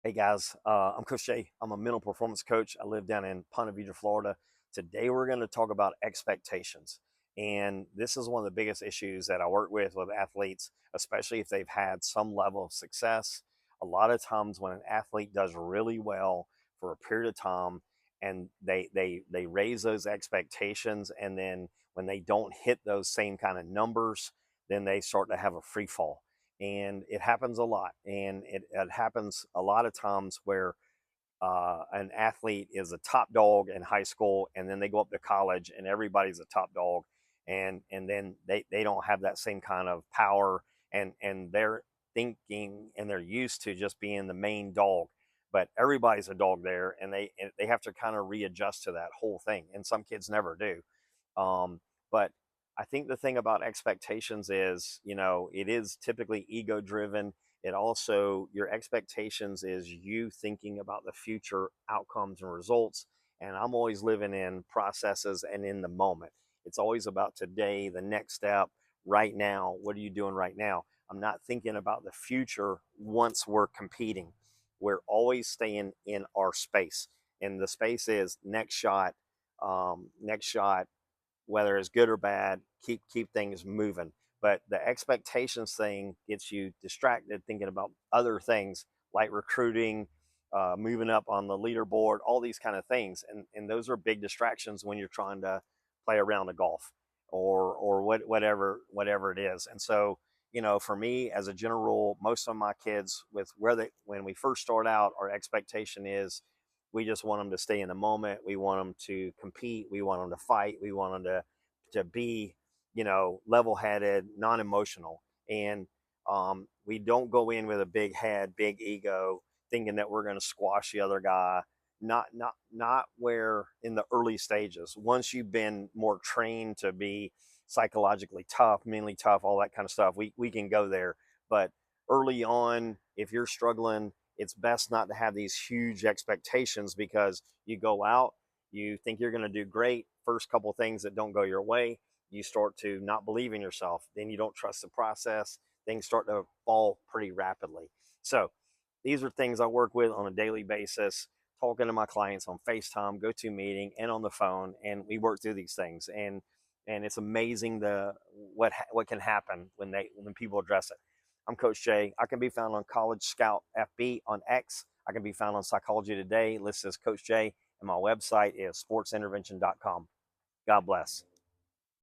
Hey guys, I'm Coach Jay. I'm a mental performance coach. I live down in Ponte Vedra, Florida. Today we're going to talk about expectations. And this is one of the biggest issues that I work with athletes, especially if they've had some level of success. A lot of times when an athlete does really well for a period of time and they raise those expectations, and then when they don't hit those same kind of numbers, then they start to have a free fall. And it happens a lot, and it happens a lot of times where an athlete is a top dog in high school, and then they go up to college and everybody's a top dog, and then they don't have that same kind of power, and they're thinking and they're used to just being the main dog, but everybody's a dog there, and they have to kind of readjust to that whole thing, and some kids never do. But I think the thing about expectations is, it is typically ego driven. It also, your expectations is you thinking about the future outcomes and results. And I'm always living in processes and in the moment. It's always about today, the next step, right now. What are you doing right now? I'm not thinking about the future once we're competing. We're always staying in our space. And the space is next shot, whether it's good or bad, keep things moving. But the expectations thing gets you distracted thinking about other things like recruiting, moving up on the leaderboard, all these kind of things, and those are big distractions when you're trying to play around the golf or whatever it is. And so, for me as a general rule, most of my kids, with where they when we first start out, our expectation is we just want them to stay in the moment. We want them to compete. We want them to fight. We want them to be, level headed, non emotional. And we don't go in with a big head, big ego, thinking that we're going to squash the other guy. Not where in the early stages. Once you've been more trained to be psychologically tough, mentally tough, all that kind of stuff, we can go there. But early on, if you're struggling, it's best not to have these huge expectations, because you go out, you think you're going to do great. First couple things that don't go your way, you start to not believe in yourself. Then you don't trust the process. Things start to fall pretty rapidly. So these are things I work with on a daily basis, talking to my clients on FaceTime, go-to meeting, and on the phone, and we work through these things. And it's amazing what can happen when people address it. I'm Coach Jay. I can be found on College Scout FB on X. I can be found on Psychology Today, listed as Coach Jay, and my website is sportsintervention.com. God bless.